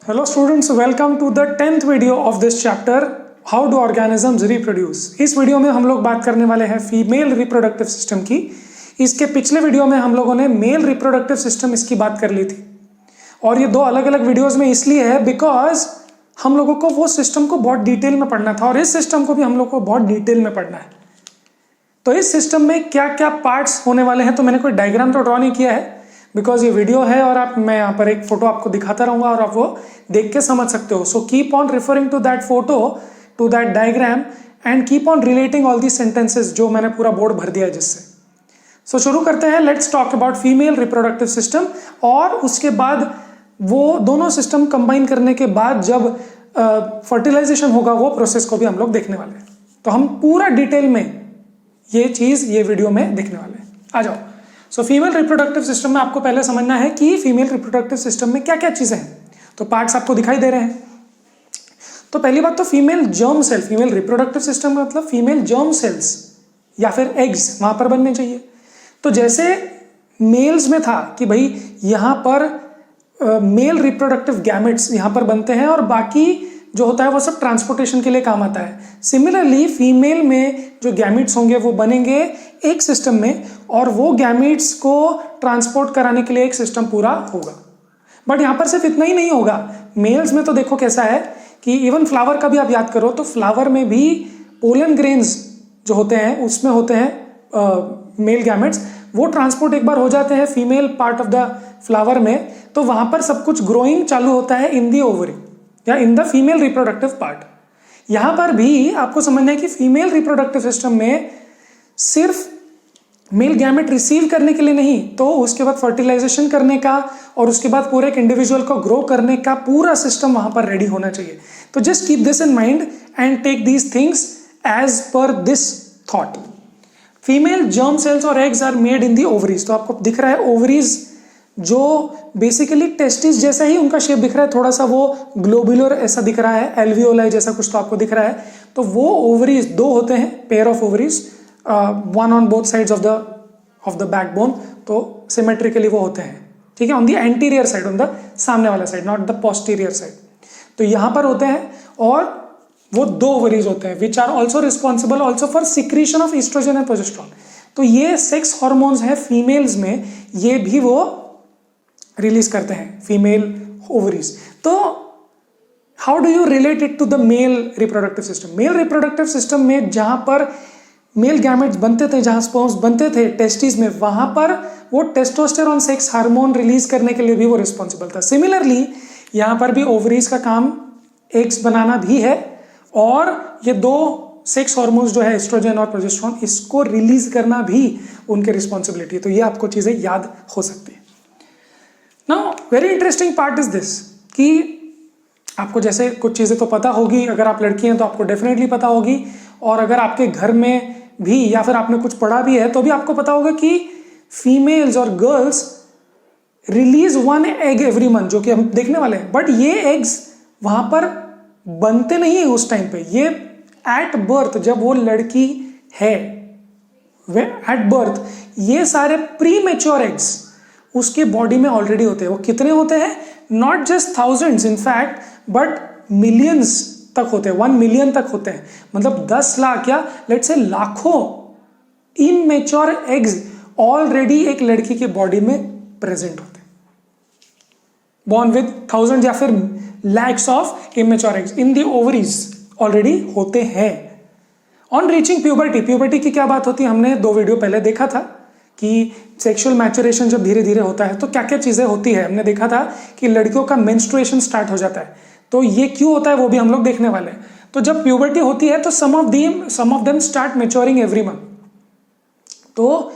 Hello students, welcome to the 10th video of this chapter, How do organisms reproduce। इस video में हम लोग बात करने वाले हैं फीमेल रिप्रोडक्टिव सिस्टम की। इसके पिछले वीडियो में हम लोगों ने मेल रिप्रोडक्टिव सिस्टम इसकी बात कर ली थी और ये दो अलग अलग वीडियोस में इसलिए है बिकॉज हम लोगों को वो सिस्टम को बहुत डिटेल में पढ़ना था और इस सिस्टम को भी हम लोग को बहुत डिटेल में पढ़ना है। तो इस सिस्टम में क्या क्या पार्ट्स होने वाले हैं, तो मैंने कोई डायग्राम तो ड्रॉ नहीं किया है बिकॉज ये वीडियो है और मैं यहाँ पर एक फोटो आपको दिखाता रहूंगा और आप वो देख के समझ सकते हो। So keep on referring to that photo, to that diagram and keep on relating all the sentences जो मैंने पूरा बोर्ड भर दिया है जिससे। सो शुरू करते हैं। Let's talk about female reproductive system और उसके बाद वो दोनों सिस्टम कंबाइन करने के बाद जब फर्टिलाइजेशन होगा वो प्रोसेस को भी हम लोग देखने वाले हैं। तो हम पूरा डिटेल में ये चीज ये वीडियो में देखने वाले हैं। आ जाओ। सो फीमेल रिप्रोडक्टिव सिस्टम में आपको पहले समझना है कि फीमेल रिप्रोडक्टिव सिस्टम में क्या क्या चीजें हैं। तो पार्ट्स आपको दिखाई दे रहे हैं। तो पहली बात तो female germ cell, female reproductive system का मतलब फीमेल जर्म सेल्स या फिर एग्स वहां पर बनने चाहिए। तो जैसे मेल्स में था कि भाई यहां पर मेल रिप्रोडक्टिव गैमेट्स यहां पर बनते हैं और बाकी जो होता है वो सब ट्रांसपोर्टेशन के लिए काम आता है। सिमिलरली फीमेल में जो गैमेट्स होंगे वो बनेंगे एक सिस्टम में और वो गैमेट्स को ट्रांसपोर्ट कराने के लिए एक सिस्टम पूरा होगा। बट यहां पर सिर्फ इतना ही नहीं होगा। मेल्स में तो देखो कैसा है कि इवन फ्लावर का भी आप याद करो तो फ्लावर में भी पोलन ग्रेन्स जो होते हैं उसमें होते हैं मेल गैमेट्स, वो ट्रांसपोर्ट एक बार हो जाते हैं female part of the flower में, तो वहां पर सब कुछ ग्रोइंग चालू होता है इन दी ओवरी या in the female reproductive part. यहां पर भी आपको समझना है कि फीमेल रिप्रोडक्टिव सिस्टम में सिर्फ मेल गैमेट रिसीव करने के लिए नहीं, तो उसके बाद फर्टिलाइजेशन करने का और उसके बाद पूरे एक इंडिविजुअल को ग्रो करने का पूरा सिस्टम वहां पर रेडी होना चाहिए। तो just keep this in mind and take these things as per this thought. Female germ cells और eggs are made in the ovaries. तो आपको दिख रहा है ओवरीज जो बेसिकली टेस्टिस जैसा ही उनका शेप दिख रहा है, थोड़ा सा वो ग्लोबुलर ऐसा दिख रहा है, एल्वियोलाई जैसा कुछ तो आपको दिख रहा है। तो वो ओवरीज दो होते हैं, pair of ovaries, one on both sides of the backbone. तो सिमेट्रिकली वो होते हैं, ठीक है, on the anterior side, on the सामने वाला side, not the posterior side. तो यहां पर होते हैं और वो दो ओवरीज होते हैं which are also responsible also for secretion of estrogen and progesterone. तो ये सेक्स हॉर्मोन्स हैं फीमेल्स में, ये भी वो रिलीज करते हैं फीमेल ओवरीज। तो how do you relate it to the male reproductive system? Male reproductive system में जहां पर मेल गैमेट्स बनते थे, जहां स्पर्म्स बनते थे टेस्टिस में, वहां पर वो टेस्टोस्टेरोन सेक्स हार्मोन रिलीज करने के लिए भी वो रिस्पॉन्सिबल था। सिमिलरली यहां पर भी ओवरीज का काम एग्स बनाना भी है और ये दो सेक्स हार्मोन्स जो है एस्ट्रोजन और प्रोजेस्टेरोन, इसको रिलीज करना भी उनकी रिस्पॉन्सिबिलिटी है। तो ये आपको चीजें याद हो सकती है। Now very interesting part is this कि आपको जैसे कुछ चीजें तो पता होगी, अगर आप लड़की हैं तो आपको डेफिनेटली पता होगी, और अगर आपके घर में भी या फिर आपने कुछ पढ़ा भी है तो भी आपको पता होगा कि फीमेल्स और girls release one egg every month, जो कि हम देखने वाले हैं। बट ये एग्स वहां पर बनते नहीं है उस टाइम पे, ये एट बर्थ, जब वो लड़की है एट बर्थ, ये सारे प्री मेच्योर एग्स उसके बॉडी में ऑलरेडी होते हैं। वो कितने होते हैं? Not just thousands in fact, but millions तक होते हैं, 1 मिलियन तक होते हैं। मतलब 10 लाख या लेट्स से लाखों इनमेच्योर एग्स ऑलरेडी एक लड़की के बॉडी में प्रेजेंट होते हैं, बॉर्न विद थाउजेंड या फिर lakhs of immature eggs in the ovaries already होते हैं। ऑन रीचिंग प्यूबर्टी, प्यूबर्टी की क्या बात होती है, हमने 2 वीडियो पहले देखा था कि सेक्सुअल मैचुरेशन जब धीरे धीरे होता है तो क्या क्या चीजें होती है। हमने देखा था कि लड़कियों का मेंस्ट्रुएशन स्टार्ट हो जाता है, तो ये क्यों होता है वो भी हम लोग देखने वाले हैं। तो जब प्यूबर्टी होती है तो some of them start maturing every month. तो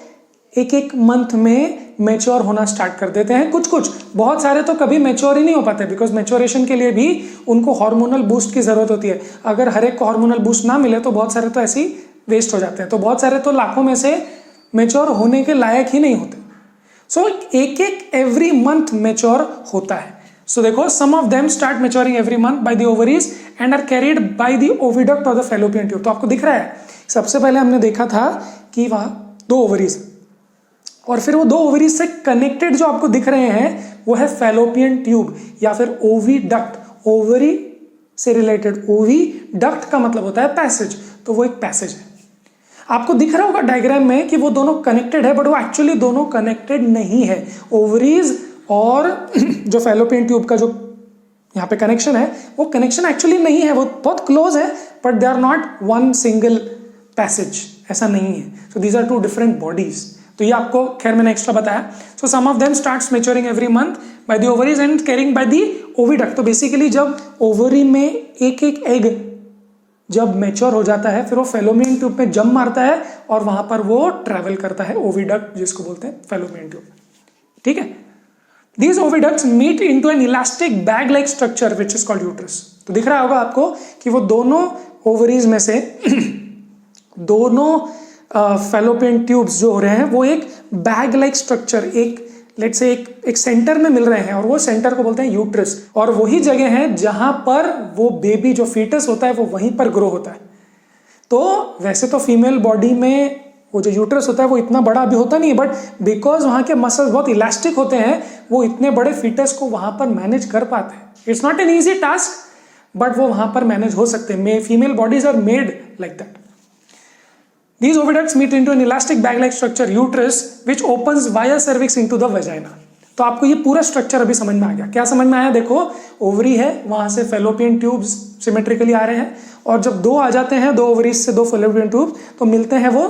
एक एक मंथ में मैच्योर होना स्टार्ट कर देते हैं। कुछ बहुत सारे तो कभी मैच्योर ही नहीं हो पाते बिकॉज मैच्योरेशन के लिए भी उनको हार्मोनल बूस्ट की जरूरत होती है। अगर हर एक को हार्मोनल बूस्ट ना मिले तो बहुत सारे तो ऐसे ही वेस्ट हो जाते हैं। तो बहुत सारे तो लाखों में से मैच्योर होने के लायक ही नहीं होते। सो एक एक एवरी मंथ मैच्योर होता है। सो देखो, some of them start maturing every month by the ovaries and are carried by the oviduct और द फैलोपियन ट्यूब। तो आपको दिख रहा है, सबसे पहले हमने देखा था कि वहां 2 ओवरीज और फिर वो दो ओवरीज से कनेक्टेड जो आपको दिख रहे हैं वो है फैलोपियन ट्यूब या फिर ओविडक्ट। ओवरी से रिलेटेड ओविडक्ट का मतलब होता है पैसेज, तो वो एक पैसेज है। आपको दिख रहा होगा डायग्राम में कि वो दोनों कनेक्टेड है, बट वो एक्चुअली दोनों कनेक्टेड नहीं है। ओवरीज और जो फैलोपियन ट्यूब का जो यहाँ पे कनेक्शन है वो कनेक्शन एक्चुअली नहीं है, वो बहुत क्लोज है, but they are not one single passage, ऐसा नहीं है। So these are two different bodies. तो ये आपको खैर मैंने एक्स्ट्रा बताया। So some of them starts maturing every month by the ovaries and carrying by the oviduct. तो बेसिकली जब ओवरी में एक एक एग जब मैच्योर हो जाता है फिर वो फैलोपियन ट्यूब में जंप मारता है और वहां पर वो ट्रेवल करता है, ओविडक्ट जिसको बोलते हैं फैलोपियन ट्यूब। ठीक है, These oviducts meet into an elastic bag-like structure which is called uterus. तो दिख रहा होगा आपको कि वो दोनों ओवरीज में से दोनों फैलोपियन ट्यूब्स जो हो रहे हैं वो एक बैग लाइक स्ट्रक्चर, एक लेट्स से एक सेंटर में मिल रहे हैं और वो सेंटर को बोलते हैं यूट्रस। और वही जगह है जहां पर वो बेबी जो फीटस होता है वो वहीं पर ग्रो होता है। तो वैसे तो फीमेल बॉडी में वो जो यूट्रस होता है वो इतना बड़ा अभी होता नहीं है, बट बिकॉज वहां के मसल्स बहुत इलास्टिक होते हैं वो इतने बड़े फीटस को वहां पर मैनेज कर पाते हैं। It's not an easy task, but वो वहां पर मैनेज हो सकते हैं। Female bodies are made like that. These oviducts meet into an elastic bag-like structure, uterus, which opens via cervix into the vagina. तो आपको ये पूरा स्ट्रक्चर अभी समझ में आ गया। क्या समझ में आया? देखो, ओवरी है, वहां से फैलोपियन ट्यूब्स सिमेट्रिकली आ रहे हैं और जब दो आ जाते हैं, दो ओवरीज से दो फैलोपियन ट्यूब, तो मिलते हैं वो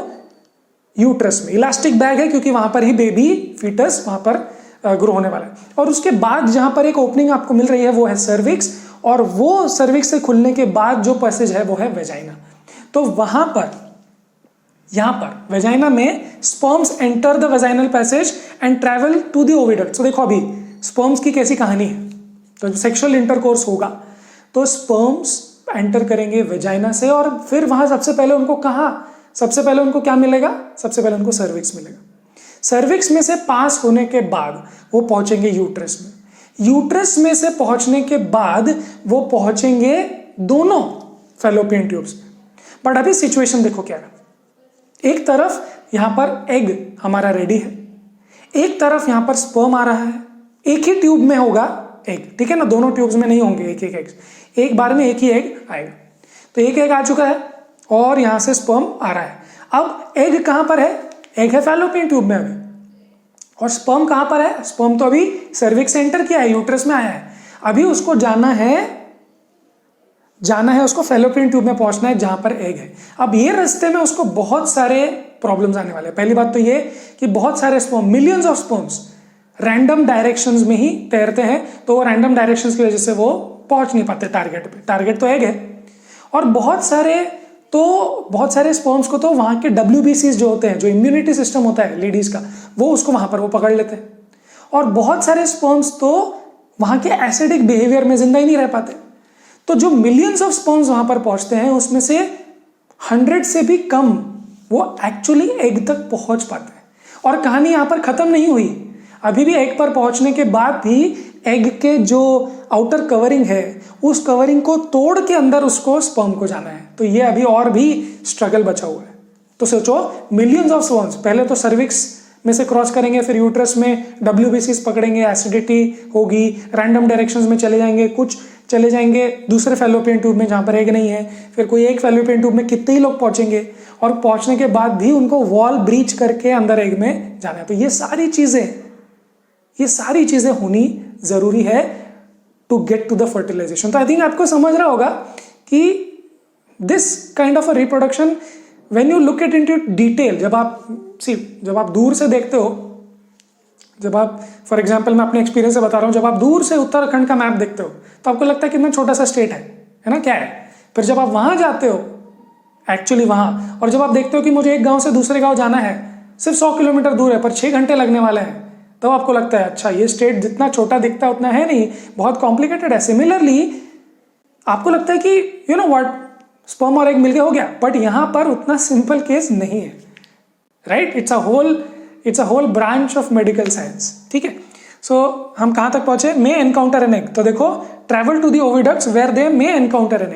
यूट्रस में। इलास्टिक बैग है क्योंकि वहां पर ही बेबी फीटस वहां पर ग्रो होने वाला है। और उसके बाद जहां पर एक ओपनिंग आपको मिल रही है वो है सर्विक्स, और वो सर्विक्स से खुलने के बाद जो पैसेज है वो है वेजाइना। तो वहां पर यहां पर वेजाइना में sperms enter the vaginal passage and travel to the oviduct. तो देखो अभी स्पर्म्स की कैसी कहानी है। तो सेक्सुअल इंटरकोर्स होगा तो स्पर्म्स एंटर करेंगे वेजाइना से और फिर वहां सबसे पहले उनको क्या मिलेगा? सबसे पहले उनको सर्विक्स मिलेगा। सर्विक्स में से पास होने के बाद वो पहुंचेंगे यूट्रस में। यूट्रस में से पहुंचने के बाद वो पहुंचेंगे दोनों फैलोपियन ट्यूब्स में। बट अभी सिचुएशन देखो क्या है। एक तरफ यहां पर एग हमारा रेडी है, एक तरफ यहां पर स्पर्म आ रहा है। एक ही ट्यूब में होगा एग, ठीक है ना, दोनों ट्यूब्स में नहीं होंगे एक एग, एक बार में एक ही एग आएगा। तो एक एग आ चुका है और यहां से स्पर्म आ रहा है। अब एग कहां पर है? एग है फैलोपियन ट्यूब में अभी, और स्पर्म कहां पर है? स्पर्म तो अभी सर्विक्स से एंटर किया है, यूट्रस में आया है। अभी उसको जाना है उसको फैलोपियन ट्यूब में पहुंचना है जहां पर एग है। अब ये रास्ते में उसको बहुत सारे प्रॉब्लम्स आने वाले हैं। पहली बात तो ये कि बहुत सारे sperm, millions of sperms random directions में ही तैरते हैं, तो वो रैंडम डायरेक्शंस की वजह से वो पहुंच नहीं पाते टारगेट पे। टारगेट तो एग है। और बहुत सारे स्पर्म्स को तो वहां के WBCs जो होते हैं, जो इम्यूनिटी सिस्टम होता है लेडीज का, वो उसको वहां पर वो पकड़ लेते हैं। और बहुत सारे स्पर्म्स तो वहां के एसिडिक बिहेवियर में जिंदा ही नहीं रह पाते। तो जो मिलियंस ऑफ स्पर्म्स वहां पर पहुंचते हैं उसमें से 100 से भी कम वो एक्चुअली एग तक पहुंच पाते हैं। और कहानी यहां पर खत्म नहीं हुई। अभी भी एग पर पहुंचने के बाद भी एग के जो आउटर कवरिंग है उस कवरिंग को तोड़ के अंदर उसको स्पर्म को जाना है। तो ये अभी और भी स्ट्रगल बचा हुआ है। तो सोचो, मिलियंस ऑफ स्पर्म्स पहले तो सर्विक्स में से क्रॉस करेंगे, फिर यूट्रस में WBCs पकड़ेंगे, एसिडिटी होगी, रैंडम डायरेक्शंस में चले जाएंगे, कुछ चले जाएंगे दूसरे फैलोपियन ट्यूब में जहां पर एग नहीं है, फिर कोई एक फैलोपियन ट्यूब में कितने ही लोग पहुंचेंगे, और पहुंचने के बाद भी उनको वॉल ब्रीच करके अंदर एग में जाना है। तो ये सारी चीजें होनी जरूरी है to get to the fertilisation. तो आई थिंक आपको समझ रहा होगा कि this kind of a reproduction when you look it into detail, जब आप दूर से देखते हो, जब आप फॉर एग्जांपल मैं अपने एक्सपीरियंस से बता रहा हूं, जब आप दूर से उत्तराखंड का मैप देखते हो तो आपको लगता है कितना छोटा सा स्टेट है ना, क्या है। फिर जब आप वहां जाते हो एक्चुअली वहां, और जब आप देखते हो कि मुझे एक गांव से दूसरे गांव जाना है, सिर्फ 100 किलोमीटर दूर है पर 6 घंटे लगने वाले हैं, तब आपको लगता है अच्छा ये स्टेट जितना छोटा दिखता है उतना है नहीं, बहुत कॉम्प्लिकेटेड है। सिमिलरली आपको लगता है कि यू नो व्हाट, स्पर्म और एग मिलके हो गया, बट यहां पर उतना सिंपल केस नहीं है, right. It's a whole branch of medical science, ठीक है। सो हम कहां तक पहुंचे? May encounter an egg. तो देखो, travel to the oviducts where they may encounter an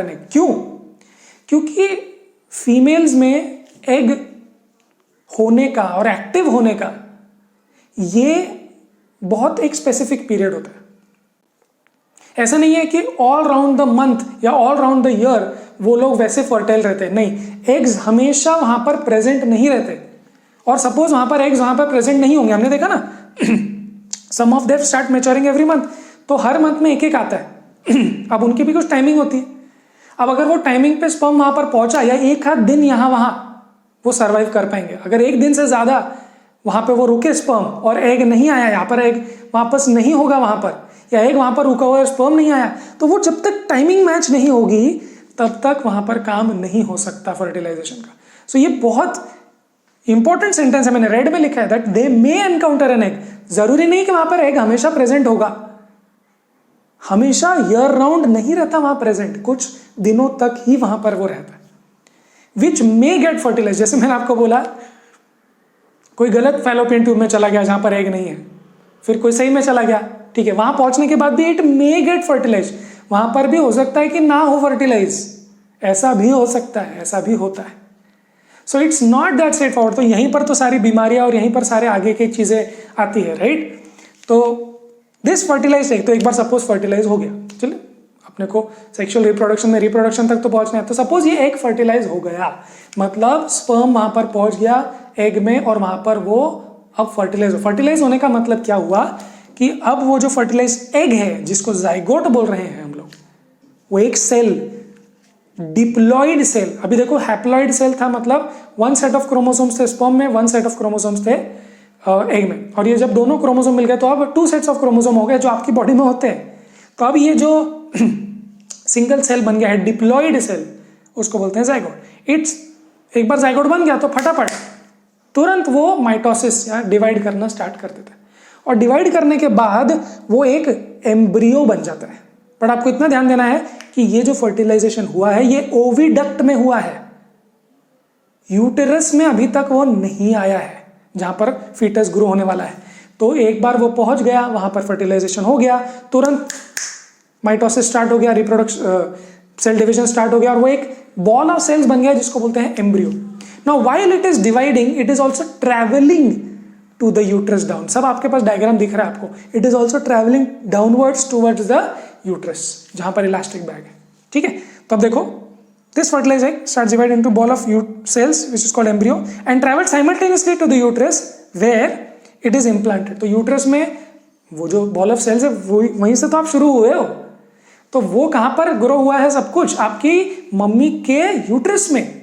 egg. क्यों? क्योंकि फीमेल्स में एग होने का और एक्टिव होने का ये बहुत एक स्पेसिफिक पीरियड होता है। ऐसा नहीं है कि ऑल राउंड द मंथ या ऑल राउंड द ईयर वो लोग वैसे फर्टाइल रहते हैं, नहीं, एग्स हमेशा वहां पर प्रेजेंट नहीं रहते। और सपोज वहां पर एग्स वहां पर प्रेजेंट नहीं होंगे, हमने देखा ना some of them start maturing every month, तो हर मंथ में एक एक आता है अब उनकी भी कुछ टाइमिंग होती है। अब अगर वो टाइमिंग पे स्पर्म वहां पर पहुंचा या एक आध दिन यहां वहां वो सर्वाइव कर पाएंगे। अगर एक दिन से ज्यादा वहां पे वो रुके स्पर्म और एग नहीं आया, यहाँ पर एग वापस नहीं होगा वहां पर, या एग वहां पर रुका हुआ स्पर्म नहीं आया, तो वो जब तक टाइमिंग मैच नहीं होगी तब तक वहां पर काम नहीं हो सकता फर्टिलाइजेशन का। सो ये बहुत इंपॉर्टेंट सेंटेंस है, मैंने रेड में लिखा है that they may encounter an egg. जरूरी नहीं कि वहां पर एग हमेशा प्रेजेंट होगा, हमेशा ईयर राउंड नहीं रहता वहां प्रेजेंट, कुछ दिनों तक ही वहां पर वो रहता है। विच मे गेट फर्टिलाइज, जैसे मैंने आपको बोला कोई गलत फैलोपियन ट्यूब में चला गया जहां पर एग नहीं है, फिर कोई सही में चला गया, ठीक है, वहां पहुंचने के बाद भी इट मे गेट फर्टिलाइज, वहां पर भी हो सकता है कि ना हो फर्टिलाइज, ऐसा भी हो सकता है, ऐसा भी होता है। So it's not that straight forward. तो यहीं पर तो सारी बीमारियां और यहीं पर सारे आगे की चीजें आती है, राइट। तो दिस फर्टिलाइज एग, तो एक बार सपोज फर्टिलाइज हो गया, चलिए अपने को सेक्सुअल रिप्रोडक्शन में रिप्रोडक्शन तक तो पहुंचना है, तो सपोज ये एग फर्टिलाइज हो गया, मतलब स्पर्म वहां पर पहुंच गया एग में और वहां पर वो अब फर्टिलाइज होने का मतलब क्या हुआ कि अब वो जो फर्टिलाइज एग है जिसको जाइगोट बोल रहे हैं हम लोग, वो एक सेल, डिप्लॉइड सेल, अभी देखो हैप्लॉइड सेल था, मतलब वन सेट ऑफ क्रोमोसोम्स थे स्पर्म में, वन सेट ऑफ क्रोमोसोम्स थे एग में, और ये जब दोनों क्रोमोसोम मिल गए तो अब 2 सेट्स ऑफ क्रोमोसोम हो गए जो आपकी बॉडी में होते हैं। तो अब ये जो सिंगल सेल बन गया है डिप्लॉइड सेल, उसको बोलते हैं जाइगोट। इट्स एक बार जाइगोट बन गया तो फटाफट तुरंत वो माइटोसिस या डिवाइड करना स्टार्ट कर देता है, और डिवाइड करने के बाद वो एक एम्ब्रियो बन जाता है। बट आपको इतना ध्यान देना है कि ये जो फर्टिलाइजेशन हुआ है ये ओविडक्ट में हुआ है, यूटेरस में अभी तक वो नहीं आया है जहां पर फीटस ग्रो होने वाला है। तो एक बार वो पहुंच गया, वहां पर फर्टिलाइजेशन हो गया, तुरंत माइटोसिस स्टार्ट हो गया, रिप्रोडक्शन सेल डिवीजन स्टार्ट हो गया, और वो एक बॉल ऑफ सेल्स बन गया जिसको बोलते हैं embryo. Now while it is dividing it is also travelling to the uterus down, सब आपके पास डायग्राम दिख रहा है आपको, it is also travelling downwards towards the uterus जहां पर इलास्टिक बैग है, ठीक है। तो अब देखो this fertilised egg starts divide into ball of cells which is called embryo and travel simultaneously to the uterus where it is implanted. तो uterus में वो जो बॉल ऑफ सेल्स है वहीं से तो आप शुरू हुए हो, तो वो कहां पर ग्रो हुआ है सब कुछ आपकी मम्मी के यूट्रस में।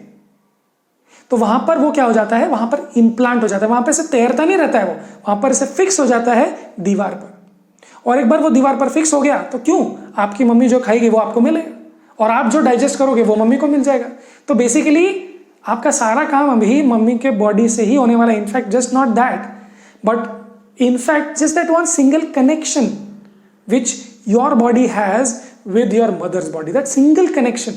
तो वहां पर वो क्या हो जाता है, वहां पर इंप्लांट हो जाता है, वहां पर से तैरता नहीं रहता है, वो वहां पर से फिक्स हो जाता है दीवार पर, और एक बार वो दीवार पर फिक्स हो गया तो क्यों, आपकी मम्मी जो खाएगी वो आपको मिलेगा, और आप जो डाइजेस्ट करोगे वो मम्मी को मिल जाएगा। तो बेसिकली आपका सारा काम अभी मम्मी के बॉडी से ही होने वाला है। In fact just not that, but in fact just that one single connection which your body has with your mother's body, that single connection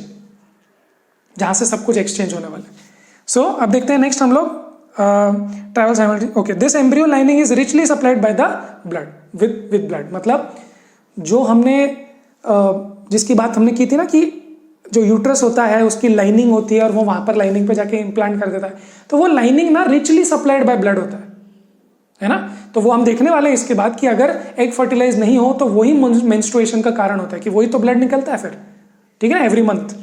जहां से सब कुछ एक्सचेंज होने वाला है। सो अब देखते हैं नेक्स्ट हम लोग travel simultaneously. Okay, this embryo lining is richly supplied by the blood, with blood, मतलब जो हमने जिसकी बात हमने की थी ना कि जो यूट्रस होता है उसकी लाइनिंग होती है और वो वहां पर लाइनिंग पे जाके इम्प्लांट कर देता है, तो वो लाइनिंग ना रिचली सप्लाइड बाय ब्लड होता है ना। तो वो हम देखने वाले हैं इसके बाद कि अगर एग फर्टिलाइज नहीं हो तो वही मेंस्ट्रुएशन का कारण होता है, कि वही तो ब्लड निकलता है फिर, ठीक है ना, एवरी मंथ।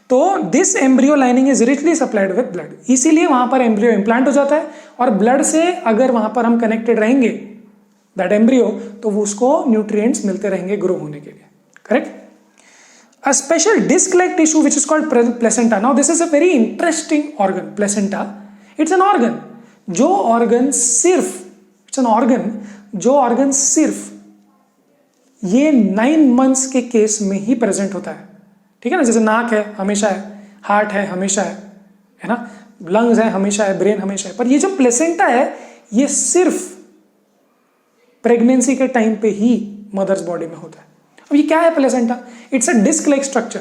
तो this embryo lining is richly supplied with blood, इसीलिए वहां पर एम्ब्रियो इम्प्लांट हो जाता है, और ब्लड से अगर वहां पर हम कनेक्टेड रहेंगे दैट एम्ब्रियो, तो वो उसको न्यूट्रिएंट्स मिलते रहेंगे ग्रो होने के लिए, correct. A special disc-like tissue which is called placenta. Now this is a very interesting organ. Placenta, it's an organ. जो organ सिर्फ, it's an organ, जो organ सिर्फ ये 9 months के केस में ही प्रेजेंट होता है, ठीक है ना। जैसे नाक है हमेशा है, हार्ट है हमेशा है ना, लंग्स है हमेशा है, ब्रेन हमेशा है, पर ये जो प्लेसेंटा है ये सिर्फ प्रेगनेंसी के टाइम पे ही मदर्स बॉडी में होता है। अब ये क्या है placenta? It's a disc like structure,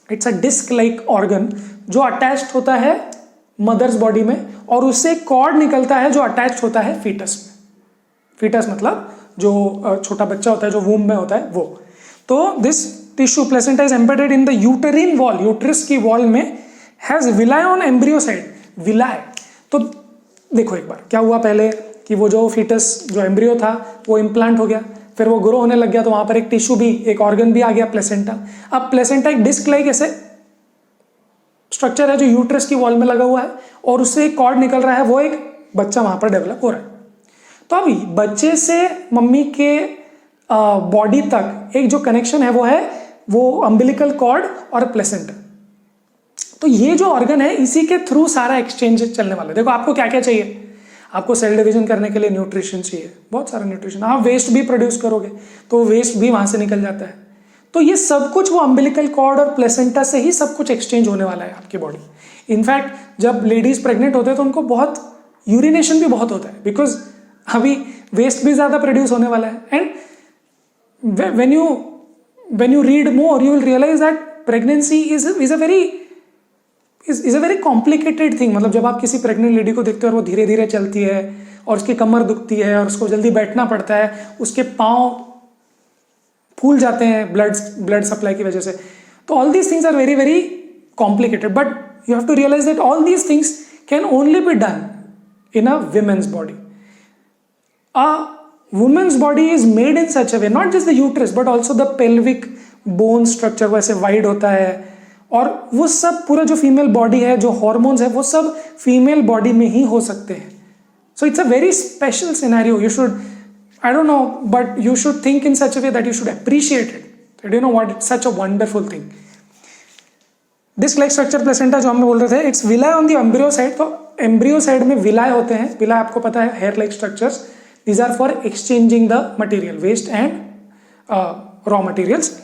it's a disc like organ जो अटैच्ड होता है मदर्स बॉडी में, और उससे कॉर्ड निकलता है जो अटैच्ड होता है फीटस में। फीटस मतलब जो छोटा बच्चा होता है जो वूम में होता है वो। तो this tissue placenta is embedded in the यूटेरिन wall, uterus की वॉल में, हैज विलाई ऑन एम्ब्रियोसाइड, विलाई तो देखो एक बार क्या हुआ पहले कि वो जो फीटस जो एम्ब्रियो था वो इम्प्लांट हो गया, फिर वो ग्रो होने लग गया, तो वहां पर एक टिश्यू भी, एक ऑर्गन भी आ गया, प्लेसेंटा। अब प्लेसेंटा एक डिस्क लाइक ऐसे स्ट्रक्चर है जो यूट्रस की वॉल में लगा हुआ है, और उससे एक कॉर्ड निकल रहा है, वो एक बच्चा वहां पर डेवलप हो रहा है। तो अभी बच्चे से मम्मी के बॉडी तक एक जो कनेक्शन है वो अम्बिलिकल कॉर्ड और प्लेसेंटा। तो ये जो ऑर्गन है इसी के थ्रू सारा एक्सचेंज चलने वाला है। देखो आपको क्या क्या चाहिए, आपको सेल डिवीजन करने के लिए न्यूट्रिशन चाहिए, बहुत सारा न्यूट्रिशन, आप वेस्ट भी प्रोड्यूस करोगे तो वेस्ट भी वहां से निकल जाता है। तो ये सब कुछ वो अम्बिलिकल कॉर्ड और प्लेसेंटा से ही सब कुछ एक्सचेंज होने वाला है आपकी बॉडी। इनफैक्ट जब लेडीज प्रेग्नेंट होते हैं तो उनको बहुत यूरिनेशन भी बहुत होता है, बिकॉज अभी वेस्ट भी ज्यादा प्रोड्यूस होने वाला है। And when you read more you will realize that pregnancy is a very complicated thing। मतलब जब आप किसी प्रेग्नेंट लेडी को देखते हो और वो धीरे धीरे चलती है और उसकी कमर दुखती है और उसको जल्दी बैठना पड़ता है, उसके पाँव फूल जाते हैं ब्लड सप्लाई की वजह से, तो all these things are very very complicated, but you have to realise that all these things can only be done in a women's body. A woman's body is made in such a way, not just the uterus but also the pelvic bone structure वैसे wide होता है, और वो सब पूरा जो female body है, जो हॉर्मोन्स है, वो सब फीमेल बॉडी में ही हो सकते हैं। So it's a very special scenario. You should, I don't know, but you should think in such a way that you should appreciate it. That you know what, it's such a wonderful thing. Disc like structure placenta जो हम बोल रहे थे, it's villi on the embryo side। तो embryo side में villi होते हैं। villi आपको पता है hair like structures, these are for exchanging the material, waste and raw materials,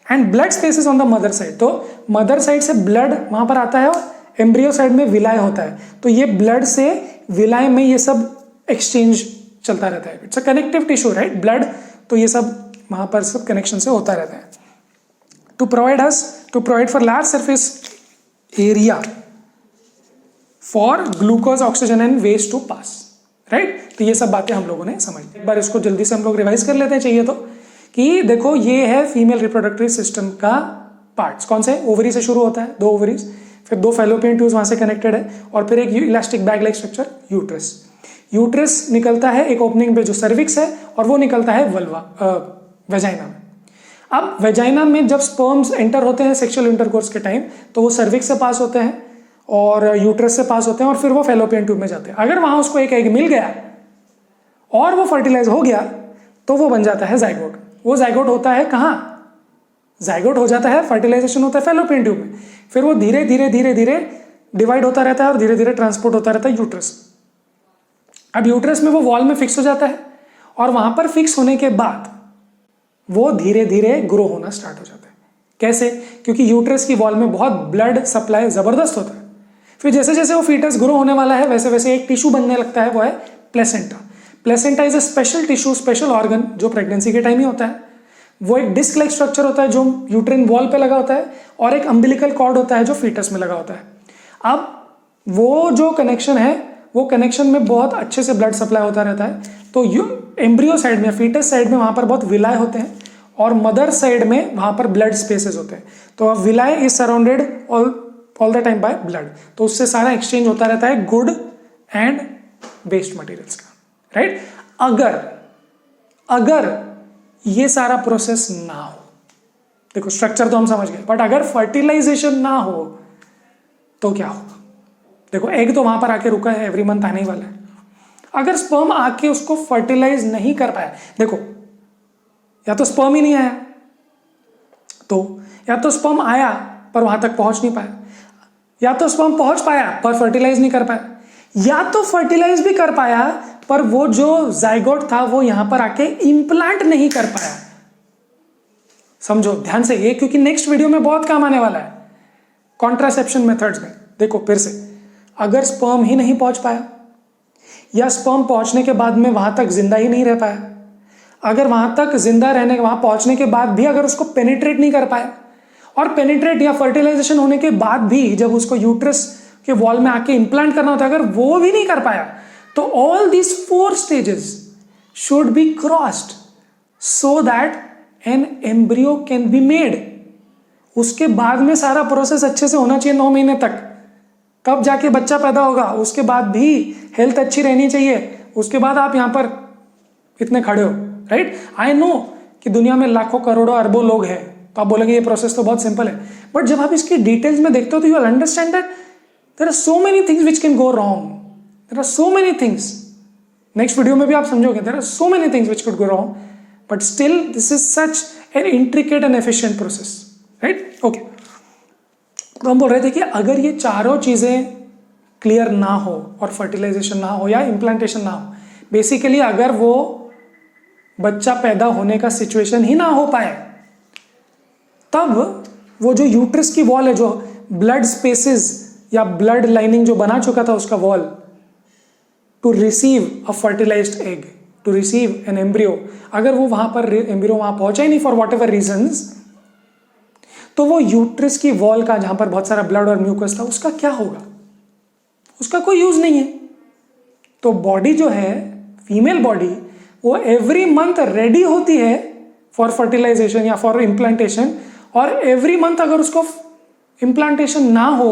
and blood spaces on the mother side। तो mother side से blood वहां पर आता है और embryo side में villi होता है, तो ये blood से villi में ये सब exchange चलता रहता है। It's a connective tissue right, blood, तो ये सब वहां पर सब कनेक्शन से होता रहता है। To provide for large surface area for glucose, oxygen and waste to pass, right. तो ये सब बातें हम लोगों ने समझ ली। एक बार इसको जल्दी से हम लोग रिवाइज कर लेते हैं चाहिए तो, कि देखो ये है फीमेल रिप्रोडक्टिव सिस्टम का पार्ट्स। कौन से? ओवरी से शुरू होता है, 2 ओवरीज, फिर 2 फैलोपियन ट्यूब्स वहां से कनेक्टेड है, और फिर एक elastic bag like structure uterus. Uterus निकलता है एक ओपनिंग पे जो सर्विक्स है, और वो निकलता है वल्वा, वेजाइना में। अब वेजाइना में जब स्पर्म्स एंटर होते हैं सेक्सुअल इंटरकोर्स के टाइम, तो वो सर्विक्स से पास होते हैं और यूट्रस से पास होते हैं, और फिर वो फैलोपियन ट्यूब में जाते हैं। अगर वहां उसको एक एग मिल गया और वो फर्टिलाइज हो गया तो वो बन जाता है जाइगोट। वो जाइगोट होता है कहाँ? जाइगोट हो जाता है, फर्टिलाइजेशन होता है फैलोपियन ट्यूब में, फिर वो धीरे धीरे धीरे धीरे डिवाइड होता रहता है और धीरे धीरे ट्रांसपोर्ट होता रहता है यूट्रस। अब यूट्रस में वो वॉल में फिक्स हो जाता है, और वहां पर फिक्स होने के बाद वो धीरे धीरे ग्रो होना स्टार्ट हो जाता है। कैसे? क्योंकि यूट्रस की वॉल में बहुत ब्लड सप्लाई जबरदस्त होता है। फिर जैसे जैसे वो फीटस ग्रो होने वाला है वैसे वैसे एक टिश्यू बनने लगता है, वो है placenta. Placenta is a special tissue, special organ जो प्रेगनेंसी के टाइम ही होता है। वो एक डिस्क लाइक स्ट्रक्चर होता है जो यूट्रिन वॉल पे लगा होता है, और एक अम्बिलिकल कॉर्ड होता है जो फीटस में लगा होता है। अब वो जो कनेक्शन है, वो कनेक्शन में बहुत अच्छे से ब्लड सप्लाई होता रहता है। तो एम्ब्रियो साइड में, फीटस साइड में वहां पर बहुत विलाय होते हैं, और मदर साइड में वहां पर ब्लड स्पेसेस होते हैं। तो villi is surrounded all the time by blood, तो उससे सारा एक्सचेंज होता रहता है गुड एंड वेस्ट मटेरियल्स का, राइट। अगर ये सारा प्रोसेस ना हो, देखो स्ट्रक्चर तो हम समझ गए, बट अगर फर्टिलाइजेशन ना हो तो क्या होगा? देखो एग तो वहां पर आके रुका है, एवरी मंथ आने ही वाला है। अगर स्पर्म आके उसको फर्टिलाइज नहीं कर पाया, देखो या तो स्पर्म ही नहीं आया, तो या तो स्पर्म आया पर वहां तक पहुंच नहीं पाया, या तो स्पर्म पहुंच पाया पर फर्टिलाइज नहीं कर पाया, या तो फर्टिलाइज भी कर पाया पर वो जो जाइगोट था वो यहां पर आके इंप्लांट नहीं कर पाया। समझो ध्यान से ये, क्योंकि नेक्स्ट वीडियो में बहुत काम आने वाला है कॉन्ट्रासेप्शन मेथड्स में। देखो फिर से, अगर स्पर्म ही नहीं पहुंच पाया, या स्पर्म पहुंचने के बाद में वहां तक जिंदा ही नहीं रह पाया, अगर वहां तक जिंदा रहने, वहां पहुंचने के बाद भी अगर उसको पेनिट्रेट नहीं कर पाया, और पेनिट्रेट या फर्टिलाइजेशन होने के बाद भी जब उसको यूट्रस के वॉल में आके इंप्लांट करना होता है, अगर वो भी नहीं कर पाया, तो all these 4 stages should be crossed so that an embryo can be made. उसके बाद में सारा प्रोसेस अच्छे से होना चाहिए 9 महीने तक, कब जाके बच्चा पैदा होगा, उसके बाद भी हेल्थ अच्छी रहनी चाहिए, उसके बाद आप यहाँ पर इतने खड़े हो, राइट। आई नो कि दुनिया में लाखों करोड़ों अरबों लोग हैं, तो आप बोलेंगे ये प्रोसेस तो बहुत सिंपल है, बट जब आप इसकी डिटेल्स में देखते हो तो you will understand that there are so many things which can go wrong, there are so many things. Next video में भी आप समझोगे there are so many things which could go wrong, but still this is such an intricate and efficient process, right. Okay, तो हम बोल रहे थे कि अगर ये चारों चीजें क्लियर ना हो और फर्टिलाइजेशन ना हो या इम्प्लांटेशन ना हो, बेसिकली अगर वो बच्चा पैदा होने का सिचुएशन ही ना हो पाए, तब वो जो यूट्रस की वॉल है, जो ब्लड स्पेसेस या ब्लड लाइनिंग जो बना चुका था उसका wall, to receive a fertilised egg, to receive an embryo, अगर वो वहां पर एम्ब्रियो वहां पहुंचा ही नहीं फॉर वॉट एवर रीजंस, तो वो यूट्रस की वॉल का जहां पर बहुत सारा ब्लड और म्यूकस था उसका क्या होगा, उसका कोई यूज नहीं है। तो बॉडी जो है, फीमेल बॉडी, वो एवरी मंथ रेडी होती है फॉर फर्टिलाइजेशन या फॉर इम्प्लांटेशन, और एवरी मंथ अगर उसको इम्प्लांटेशन ना हो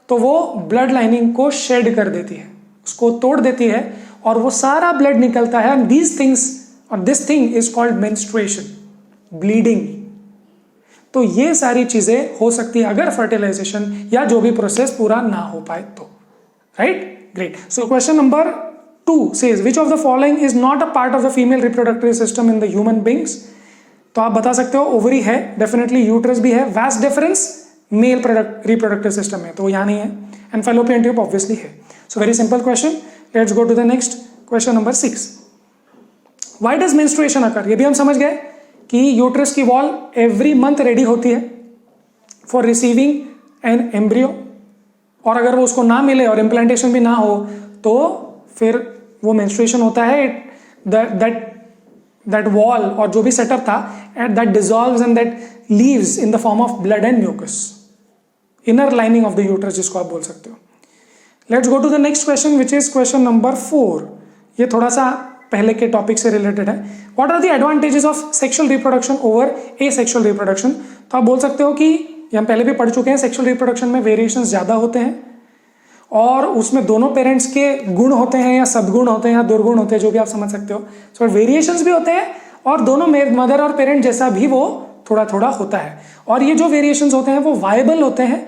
तो वो ब्लड लाइनिंग को शेड कर देती है, उसको तोड़ देती है, और वो सारा ब्लड निकलता है। एंड दीज थिंग्स और this thing is called menstruation, bleeding. तो ये सारी चीजें हो सकती है अगर फर्टिलाइजेशन या जो भी प्रोसेस पूरा ना हो पाए तो, right. Great. So question number 2 says which of the following is not a part of the female reproductive system in the human beings? तो आप बता सकते हो ओवरी है, डेफिनेटली यूट्रस भी है, vas deferens mail reproductive system में, तो यहाँ नहीं है, एंड फैलोपियन ट्यूब ऑब्वियसली है। So very simple question, let's go to the next question number 6। Why does menstruation occur? ये भी हम समझ गए कि यूट्रस की वॉल एवरी मंथ रेडी होती है फॉर रिसीविंग एन एम्ब्रियो, और अगर वो उसको ना मिले और इम्प्लांटेशन भी ना हो तो फिर वो मेंस्ट्रुएशन होता है, दैट वॉल और जो भी सेटअप था that dissolves and that leaves in the form of blood and mucus, inner lining of the uterus जिसको आप बोल सकते हो। Let's go to the next question which is question number 4। ये थोड़ा सा पहले के टॉपिक से रिलेटेड है। What are the advantages of sexual reproduction over asexual reproduction? तो आप बोल सकते हो कि ये हम पहले भी पढ़ चुके हैं, सेक्सुअल रिप्रोडक्शन में वेरिएशंस ज़्यादा होते हैं और उसमें दोनों पेरेंट्स के गुण होते हैं या सद्गुण होते हैं या दुर्गुण होते हैं, जो भी आप समझ सकते हो। सो वेरिएशंस भी होते हैं और दोनों मदर और पेरेंट जैसा भी वो थोड़ा थोड़ा होता है, और ये जो वेरिएशंस होते हैं वो वायबल होते हैं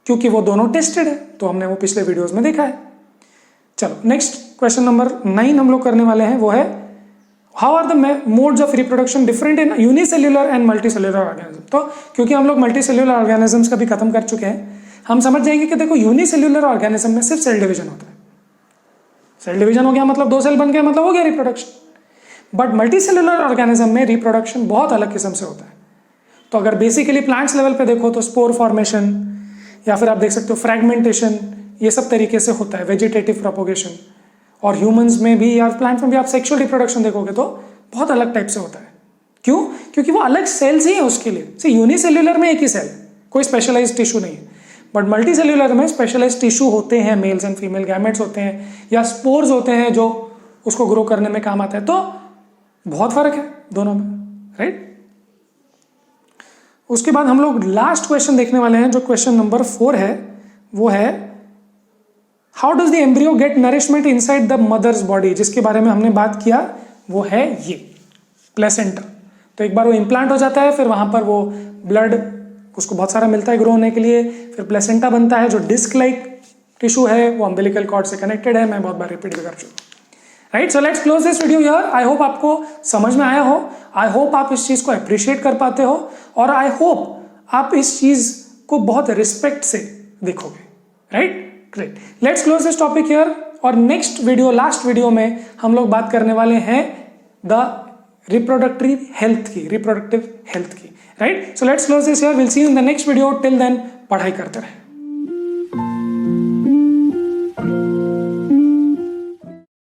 क्योंकि वो दोनों टेस्टेड है, तो हमने वो पिछले वीडियोस में देखा है। चलो नेक्स्ट क्वेश्चन नंबर 9 हम लोग करने वाले हैं, वो है how are the modes of reproduction different in unicellular and multicellular organism? तो क्योंकि हम लोग मल्टीसेल्युलर ऑर्गेनिजम्स का भी खत्म कर चुके हैं, हम समझ जाएंगे कि देखो यूनिसेल्युलर ऑर्गेनिज्म में सिर्फ सेल डिवीजन होता है। सेल डिवीजन हो गया मतलब 2 सेल बन गया, मतलब हो गया रिप्रोडक्शन। बट मल्टीसेल्युलर ऑर्गेनिज्म में रिप्रोडक्शन बहुत अलग किस्म से होता है। तो अगर बेसिकली प्लांट्स लेवल पे देखो तो स्पोर फॉर्मेशन या फिर आप देख सकते हो फ्रैगमेंटेशन, ये सब तरीके से होता है, वेजिटेटिव प्रोपोगेशन। और ह्यूमंस में भी या प्लांट्स में भी आप सेक्सुअल रिप्रोडक्शन देखोगे तो बहुत अलग टाइप से होता है। क्यों? क्योंकि वो अलग सेल्स ही है उसके लिए। यूनिसेल्युलर में एक ही सेल, कोई स्पेशलाइज्ड टिश्यू नहीं है, बट मल्टी सेल्युलर में स्पेशलाइज्ड टिश्यू होते हैं, मेल्स एंड फीमेल गैमेट्स होते हैं या स्पोर्स होते हैं जो उसको ग्रो करने में काम आता है। तो बहुत फर्क है दोनों में, राइट। उसके बाद हम लोग लास्ट क्वेश्चन देखने वाले हैं, जो क्वेश्चन नंबर 4 है, वो है how does the embryo get nourishment inside the mother's body? जिसके बारे में हमने बात किया वो है ये प्लेसेंटा। तो एक बार वो इम्प्लांट हो जाता है, फिर वहां पर वो ब्लड उसको बहुत सारा मिलता है ग्रो होने के लिए, फिर प्लेसेंटा बनता है जो डिस्क लाइक टिश्यू है, वो अम्बिलिकल कॉर्ड से कनेक्टेड है। मैं बहुत बार रिपीट कर चुका, right. So let's close this video here. I hope आपको समझ में आया हो, आई होप आप इस चीज को अप्रिशिएट कर पाते हो, और आई होप आप इस चीज को बहुत रिस्पेक्ट से देखोगे, right. Great, let's close this topic here. और नेक्स्ट वीडियो, लास्ट वीडियो में हम लोग बात करने वाले हैं द रिप्रोडक्टिव हेल्थ की, right. So let's close this here, will see you in the next video. Till then पढ़ाई करते रहें।